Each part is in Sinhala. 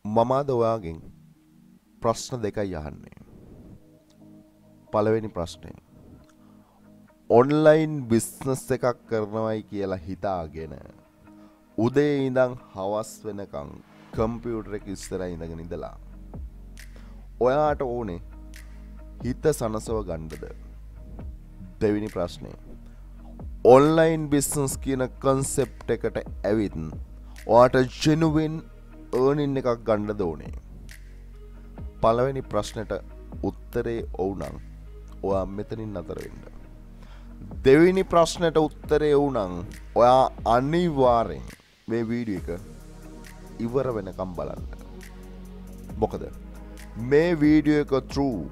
මම අද ඔයාගෙන් ප්‍රශ්න දෙකයි අහන්නේ. පළවෙනි ප්‍රශ්නේ ඔන්ලයින් බිස්නස් එකක් කරනවයි කියලා හිතාගෙන උදේ ඉඳන් හවස් වෙනකන් කම්පියුටර් එක ඉස්සරහ ඉඳගෙන ඉඳලා ඔයාට ඕනේ හිත සනසව ගන්නද? දෙවෙනි ප්‍රශ්නේ ඔන්ලයින් බිස්නස් කියන කන්සෙප්ට් එකට ඇවිත් ඔයාට ජෙනුවින් earning එකක් ගන්නද ඕනේ? පළවෙනි ප්‍රශ්නෙට උත්තරේ ඔව් නම් ඔයා මෙතනින් නතර වෙන්න. දෙවෙනි ප්‍රශ්නෙට උත්තරේ ඔව් නම් ඔයා අනිවාර්යෙන් මේ වීඩියෝ එක ඉවර වෙනකම් බලන්න. මොකද මේ වීඩියෝ එක through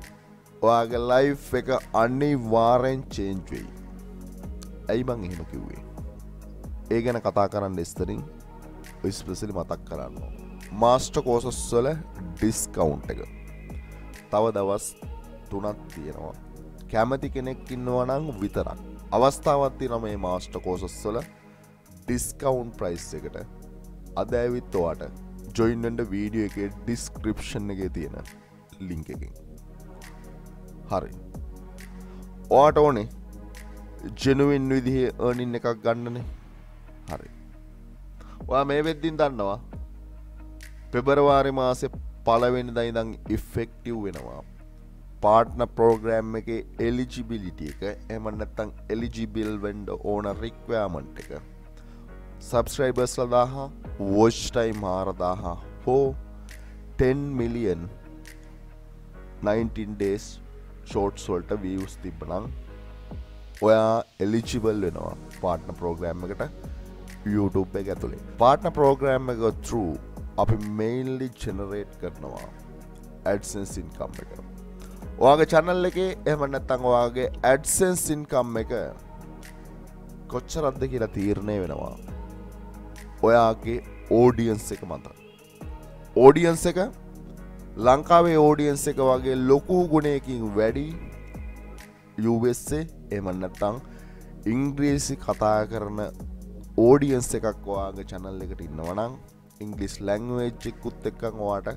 ඔයාගේ ලයිෆ් එක අනිවාර්යෙන් change වෙයි. ඇයි මං එහෙම කිව්වේ? ඒ ගැන කතා කරන්න ඉස්සරින් ස්පෙෂලි මතක් කරන්න. මාස්ටර් කෝසස් වල ඩිස්කවුන්ට් එක තව දවස් 3ක් තියෙනවා. කැමති කෙනෙක් ඉන්නවා නම් විතරක් අවස්ථාවක් තියෙනවා මේ මාස්ටර් කෝසස් වල ඩිස්කවුන්ට් ප්‍රයිස් එකට. අද ඇවිත් ඔයාට ජොයින් වෙන්න වීඩියෝ එකේ ඩිස්ක්‍රිප්ෂන් එකේ තියෙන ලින්ක් එකෙන්. හරි. ඔයාට ඕනේ ජෙනුවින් විදිහේ earning එකක් ගන්නනේ. හරි. ඔයා මේ වෙද්දින් දන්නවා පෙබරවාරි මාසේ පළවෙනිදා ඉඳන් ඉෆෙක්ටිව් වෙනවා පාර්ට්නර් ප්‍රෝග්‍රෑම් එකේ එලිජිබිලිටි එක. එහෙම නැත්නම් එලිජිබල් වෙන්න ඕන රික්වයර්මන්ට් එක. සබ්ස්ක්‍රයිබර්ස්ලා 1000, වොච් ටයිම් 4000 හෝ 10 මිලියන් 19 days shorts වලට views තිබ්බනම් ඔයා එලිජිබල් වෙනවා පාර්ට්නර් ප්‍රෝග්‍රෑම් එකට YouTube එක ඇතුලේ. පාර්ට්නර් ප්‍රෝග්‍රෑම් එක through අපි mainly generate කරනවා AdSense income එක. ඔයාගේ channel එකේ එහෙම නැත්නම් ඔයාගේ AdSense income එක කොච්චරක්ද කියලා තීරණය වෙනවා ඔයාගේ audience එක මත. audience එක ලංකාවේ audience එක වගේ ලොකු ගුණයකින් වැඩි USA එහෙම නැත්නම් ඉංග්‍රීසි කතා කරන audience එකක් ඔයාගේ channel එකට ඉන්නවා නම් ඉංග්‍රීසි language එකකුත් එක්කන් ඔයාට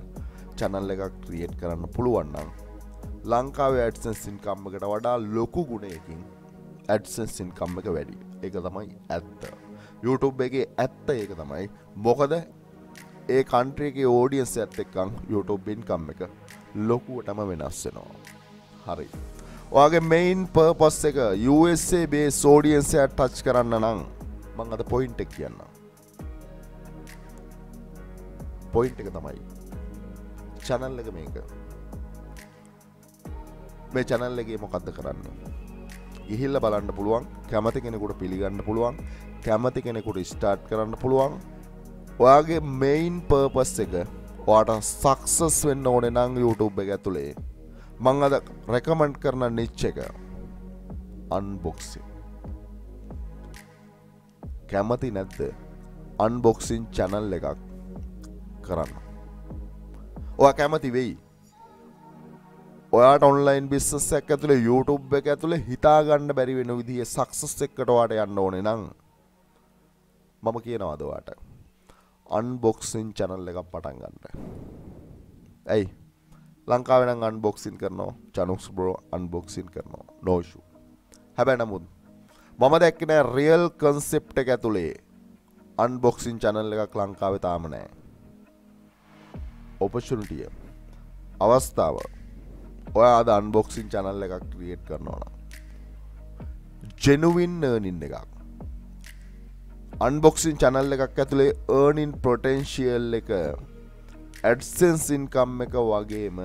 channel එකක් create කරන්න පුළුවන් නම් ලංකාවේ AdSense income එකට වඩා ලොකු ගුණයකින් AdSense income එක වැඩි. ඒක තමයි ඇත්ත. YouTube එකේ ඇත්ත ඒක තමයි. මොකද ඒ country එකේ audience එකත් එක්කන් YouTube income එක ලොකුවටම වෙනස් වෙනවා. හරි. ඔයාගේ main purpose එක USA based audience එකට touch කරන්න නම් මම අද point එක කියන්නම්. point එක තමයි channel එක මේක. මේ channel එකේ මොකද්ද කරන්නේ? ගිහිල්ලා බලන්න පුළුවන්, කැමති කෙනෙකුට පිළිගන්න පුළුවන්, කැමති කෙනෙකුට start කරන්න පුළුවන්. ඔයාගේ main purpose එක ඔයාට success වෙන්න ඕනේ නම් YouTube එක ඇතුලේ මම අද recommend කරන niche එක unboxing. කැමති නැද්ද unboxing channel එකක් කරන්න? ඔයා කැමති වෙයි? ඔයාට online business එකක් ඇතුලේ YouTube එක ඇතුලේ හිතා ගන්න බැරි වෙන විදිහේ success එකකට ඔයාට යන්න ඕනේ නම් මම කියනවාද ඔයාට unboxing channel එකක් පටන් ගන්න. ඇයි? ලංකාවේ නම් unboxing කරනවා, Chanux bro unboxing කරනවා. No issue. හැබැයි නමුත් මම දැක්කේ නෑ real concept එක ඇතුලේ unboxing channel එකක් ලංකාවේ තාම නෑ. opportunity අවස්ථාව ඔයා අද unboxing channel එකක් create කරනවා නම් genuine earning එකක් unboxing channel එකක් ඇතුලේ earning potential එක AdSense income එක වගේම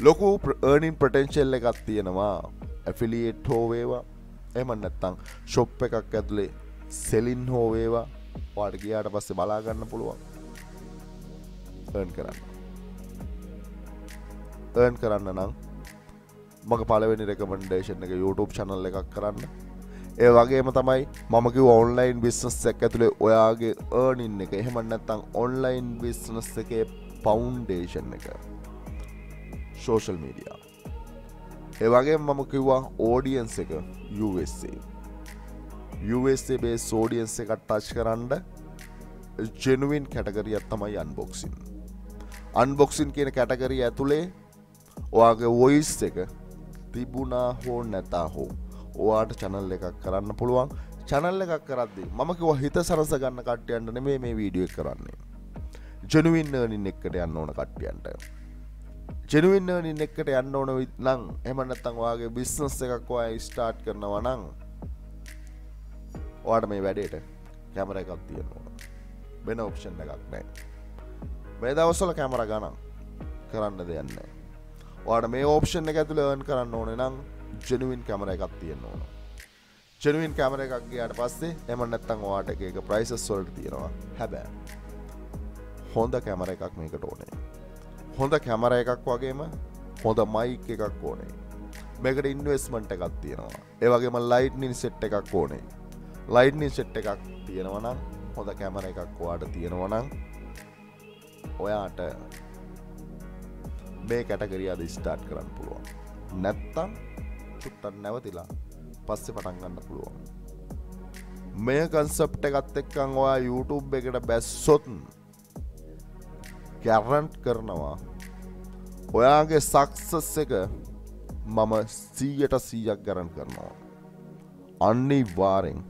ලොකු earning potential එකක් තියෙනවා. affiliate හෝ වේවා එහෙම නැත්නම් shop එකක් ඇතුලේ selling හෝ වේවා ඔයාලට ගියාට පස්සේ බලා ගන්න පුළුවන් earn කරන්න නම් මගේ පළවෙනි recommendation එක YouTube channel එකක් කරන්න. ඒ වගේම තමයි මම කිව්ව online business එකක් ඇතුලේ ඔයාගේ earning එක එහෙම නැත්නම් online business එකේ foundation එක social media. ඒ වගේම මම කිව්වා audience එක USA based audience එක touch කරන්න genuine category එකක් තමයි unboxing. අන්බොක්සින් කියන කැටගරිය ඇතුලේ ඔයාගේ වොයිස් එක තිබුණා හෝ නැතා හෝ ඔයාට channel එකක් කරන්න පුළුවන්. channel එකක් කරද්දී මම කිව්වා හිත සරස ගන්න කට්ටියන්ට නෙමෙයි මේ වීඩියෝ එක කරන්නේ. genuine earning එකට යන්න ඕන කට්ටියන්ට. genuine earning එකට යන්න ඕන නම් එහෙම නැත්නම් ඔයාගේ business එකක් ඔයා start කරනවා නම් ඔයාට මේ වැඩේට කැමරා එකක් තියෙන්න ඕන. වෙන ඔප්ෂන් එකක් නැහැ. මේ දවස්වල කැමරා ගණන් කරන්න දෙයක් නැහැ. ඔයාට මේ ඔප්ෂන් එක ඇතුලේ earn කරන්න ඕනේ නම් genuine කැමරා එකක් තියෙන්න ඕන. genuine කැමරා එකක් ගියාට පස්සේ එහෙම නැත්නම් ඔයාට එක prices වලට තියෙනවා. හැබැයි හොඳ කැමරා එකක් මේකට ඕනේ. හොඳ කැමරා එකක් වගේම හොඳ මයික් එකක් ඕනේ. මේකට ඉන්වෙස්ට්මන්ට් එකක් තියෙනවා. ඒ වගේම ලයිට්නින් සෙට් එකක් ඕනේ. ලයිට්නින් සෙට් එකක් තියෙනවා නම් හොඳ කැමරා එකක් ඔයාට තියෙනවා නම් ඔයාට මේ කැටගරිය අද ස්ටාර්ට් කරන්න පුළුවන්. නැත්තම් චුට්ටක් නැවතිලා පස්සේ පටන් ගන්න පුළුවන්. මේ concept එකත් එක්කන් ඔයා YouTube එකට බැස්සොත් ගැරන්ට් කරනවා ඔයාගේ සක්සස් එක මම 100% ගැරන්ට් කරනවා. අනිවාර්යෙන්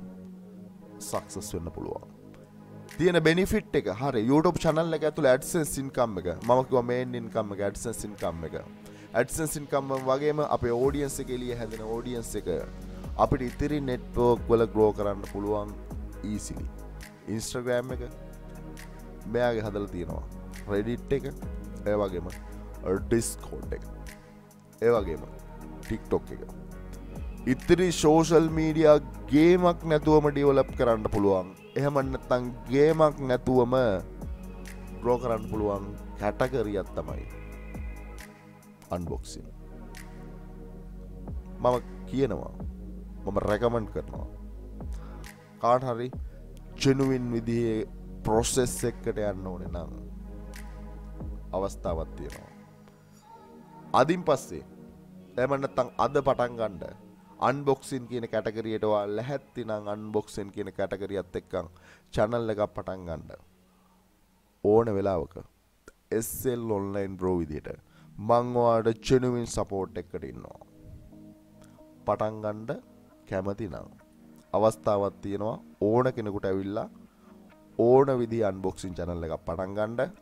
සක්සස් වෙන්න පුළුවන්. තියෙන බෙනිෆිට් එක හරි YouTube channel එක ඇතුළේ AdSense income එක මම කිව්වා main income එක AdSense income එක. AdSense income වගේම අපේ audience එක එළිය හැදෙන audience එක අපිට ඉතිරි network වල grow කරන්න පුළුවන් easily. Instagram එක මෙයාගේ හදලා තියෙනවා. Reddit එක ඒ වගේම Discord එක ඒ වගේම TikTok එක. ඉතිරි social media ගේමක් නැතුවම develop කරන්න පුළුවන්. එහෙම නැත්නම් ගේමක් නැතුවම grow කරන්න පුළුවන් කැටගරියක් තමයි unboxing. මම කියනවා මම recommend කරනවා කාට හරි genuine විදිහේ process එකකට යන්න ඕනේ නම් අවස්ථාවක් තියෙනවා. අදින් පස්සේ එහෙම නැත්නම් අද පටන් ගන්න unboxing කියන කැටගරියට ඔයා ලැහැත්ති නම් unboxing කියන කැටගරියත් එක්කන් channel එකක් පටන් ගන්න ඕන වෙලාවක SL online bro විදියට මම ඔයාලට genuine support එකකට ඉන්නවා. පටන් ගන්න කැමති නම් අවස්ථාවක් තියෙනවා ඕන කෙනෙකුට ඇවිල්ලා ඕන විදිහ unboxing channel එකක් පටන් ගන්න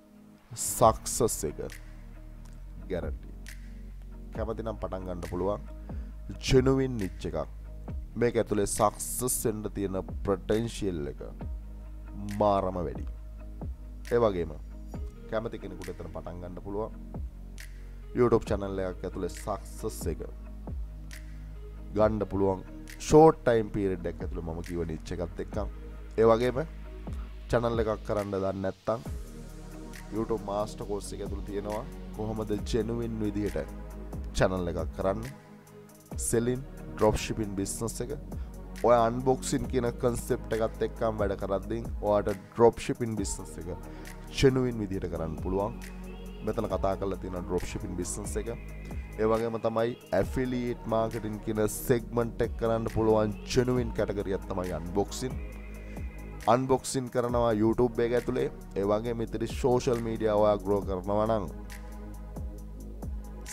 success එක guarantee. කැමති නම් පටන් ගන්න පුළුවන්. genuine niche එකක්. මේක ඇතුලේ success වෙන්න තියෙන potential එක මාරම වැඩි. ඒ වගේම කැමති කෙනෙකුට එතන පටන් ගන්න පුළුවන්. YouTube channel එකක් ඇතුලේ success එක ගන්න පුළුවන් short time period එකක් ඇතුලේ මම කියව niche එකත් එක්ක. ඒ වගේම channel එකක් කරන්න දන්නේ නැත්නම් YouTube master course එක ඇතුලේ තියෙනවා කොහොමද genuine විදිහට channel එකක් කරන්නේ. selling dropshipping business එක ඔය unboxing කියන concept එකත් එක්කම වැඩ කරද්දී ඔයාට dropshipping business එක genuine විදිහට කරන්න පුළුවන්. මෙතන කතා කරලා තියෙන dropshipping business එක ඒ වගේම තමයි affiliate marketing කියන segment එක කරන්න පුළුවන් genuine category එකක් තමයි unboxing. unboxing කරනවා YouTube එක ඇතුලේ ඒ වගේම ඉතිරි social media ඔයා grow කරනවා නම්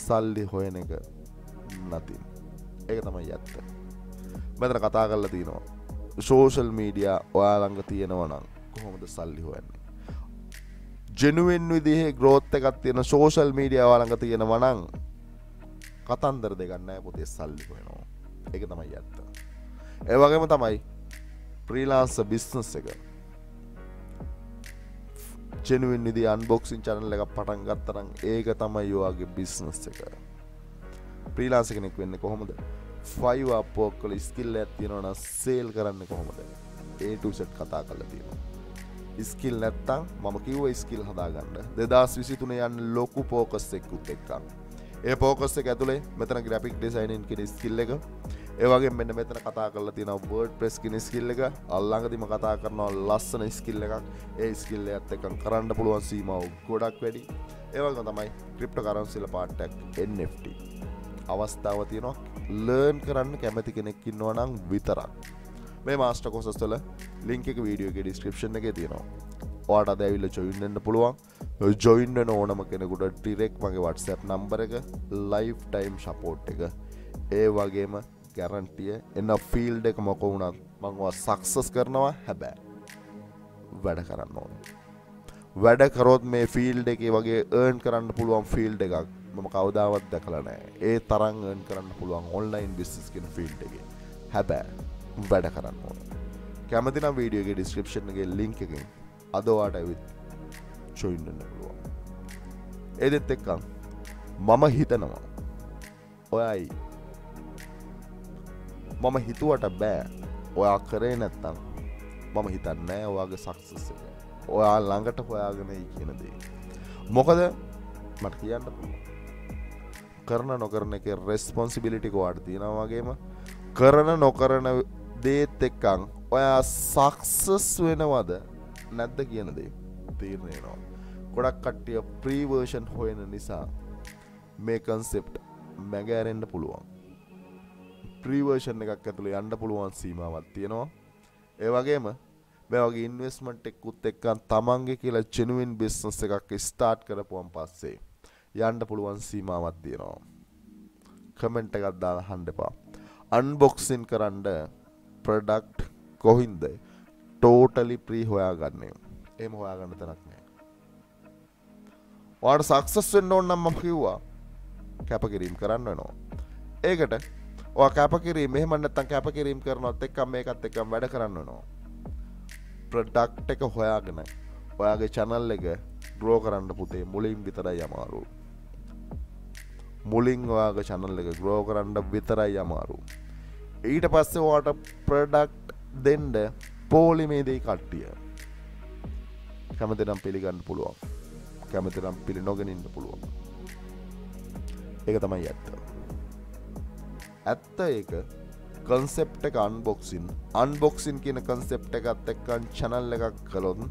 සල්ලි හොයන එක nothing. ඒක තමයි ඇත්ත. මෙතන කතා කරලා තියෙනවා social media ඔයා ළඟ තියෙනවා නම් කොහොමද සල්ලි හොයන්නේ. genuine විදිහේ growth එකක් තියෙන social media ඔයා ළඟ තියෙනවා නම් කතන්දර දෙකක් නැහැ පුතේ සල්ලි හොයනවා. ඒක තමයි ඇත්ත. ඒ වගේම තමයි freelancer business එක. genuine විදිහේ unboxing channel එකක් පටන් ගත්තා නම් ඒක තමයි ඔයාගේ business එක. freelancer කෙනෙක් වෙන්නේ කොහොමද? 5 Upwork වල skill එකක් තියෙනවා නම් sell කරන්නේ කොහොමද? A to Z කතා කරලා තියෙනවා. skill නැත්තම් මම කිව්වා skill හදාගන්න 2023 යන ලොකු focus එකකුත් එක්ක. ඒ focus එක ඇතුලේ මෙතන graphic designing කියන skill එක, ඒ වගේම මෙන්න මෙතන කතා කරලා තියෙනවා WordPress කියන skill එක, අල්ලංගදීම කතා කරනවා ලස්සන skill එකක්. ඒ skill එකත් එක්ක කරන්න පුළුවන් සීමාව ගොඩක් වැඩි. ඒ වගේම තමයි cryptocurrency වල part එකක් NFT. අවස්ථාව තියෙනවා learn කරන්න කැමති කෙනෙක් ඉන්නවා නම් විතරක්. මේ master courses වල link එක වීඩියෝ එකේ description එකේ තියෙනවා. ඔයාට අද ඇවිල්ලා join වෙන්න පුළුවන්. join වෙන ඕනම කෙනෙකුට direct මගේ WhatsApp number එක lifetime support එක ඒ වගේම guarantee එන field එක මොක වුණත් මම ඔයා success කරනවා හැබැයි වැඩ කරන්න ඕනේ. වැඩ කරොත් මේ field එකේ වගේ earn කරන්න පුළුවන් field එකක් මම කවදාවත් දැකලා නැහැ. ඒ තරම් earn කරන්න පුළුවන් online business කියන field එකේ. හැබැයි වැඩ කරන්න ඕනේ. කැමති නම් වීඩියෝ එකේ description එකේ link එකෙන් අද ඔයාට ඇවිත් join වෙන්න පුළුවන්. ඒකෙත් එක්ක මම හිතනවා ඔයයි මම හිතුවට බෑ ඔයා කරේ නැත්තම් මම හිතන්නේ නැහැ ඔයාගේ success එක. ඔයා ළඟට හොයාගෙන ඉයි කියන දේ. මොකද මට කියන්න පුළුවන්. කරන නොකරන එකේ responsibility කොහාට තියෙනවා වගේම කරන නොකරන දේත් එක්කන් ඔයා සක්සස් වෙනවද නැද්ද කියන දේ තීරණය වෙනවා. ගොඩක් කට්ටිය ප්‍රී වර්ෂන් හොයන නිසා මේ concept මගහැරෙන්න පුළුවන්. ප්‍රී වර්ෂන් එකක් ඇතුළේ යන්න පුළුවන් සීමාවක් තියෙනවා. ඒ වගේම මේ වගේ ඉන්වෙස්ට්මන්ට් එකකුත් එක්කන් තමන්ගේ කියලා genuine business එකක් start කරපුවන් පස්සේ යන්න පුළුවන් සීමාවක් තියෙනවා. කමෙන්ට් එකක් දාලා අහන්න එපා. unboxing කරන්න product කොහින්ද totally free හොයාගන්නේ. එහෙම හොයාගන්න තැනක් නැහැ. ඔයාට success වෙන්න ඕන නම් මම කිව්වා කැපකිරීම කරන්න වෙනවා. ඒකට ඔයා කැපකිරීම එහෙම නැත්නම් කැපකිරීම කරනවත් එක්ක මේකත් එක්ක වැඩ කරන්න වෙනවා. product එක හොයාගෙන ඔයාගේ channel එක grow කරන්න පුතේ මුලින් විතරයි අමාරු. මුලින් ඔයාගේ channel එක grow කරන්න විතරයි අමාරු. ඊට පස්සේ ඔයාට product දෙන්න පොලිමේ දෙයි කට්ටිය. කැමති නම් පිළිගන්න පුළුවන්. කැමති නම් පිළිනොගෙන ඉන්න පුළුවන්. ඒක තමයි ඇත්ත. ඇත්ත ඒක concept එක unboxing කියන concept එකත් එක්කන් channel එකක් කළොත්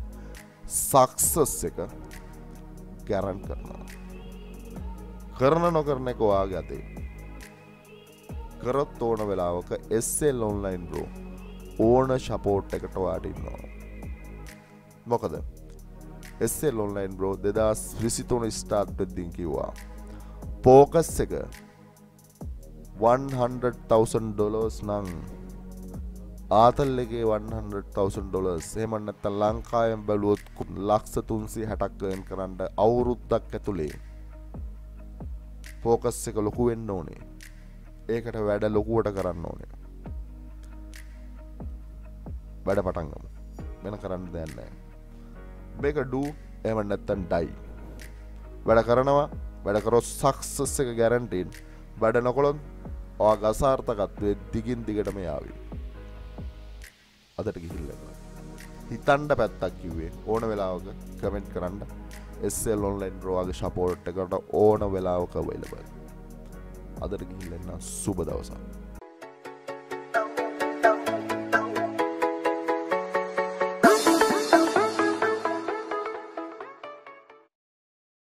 success එක guarantee කරනවා. කරන නොකරන එක ඔයාගේ අතේ. කරොත් ඕන වෙලාවක SL online bro ඕන support එකට ඔයාට ඉන්නවා. මොකද SL online bro 2023 start වෙද්දී කිව්වා focus එක $100,000 නම් ආතල් එකේ $100,000 එහෙම නැත්නම් ලංකාවෙන් බැලුවොත් 360ක් earn කරන්න අවුරුද්දක් ඇතුලේ focus එක ලොකු වෙන්න ඕනේ. ඒකට වැඩ ලොකුවට කරන්න ඕනේ. වැඩ පටන් ගමු. වෙන කරන්න දෙයක් නැහැ. මේක do එහෙම නැත්නම් die. වැඩ කරනවා. වැඩ කරොත් success එක guaranteed. වැඩ නොකළොත් ඔයාගේ අසාර්ථකත්වයේ දිගින් දිගටම යාවි. අදට ගිහිල්ලා. හිතන්න පැත්තක් කිව්වේ ඕන වෙලාවක කමෙන්ට් කරන්න. SL online bro ආගේ support එකට ඕන වෙලාවක available. අදට ගිහිල්ලා සුබ දවසක්.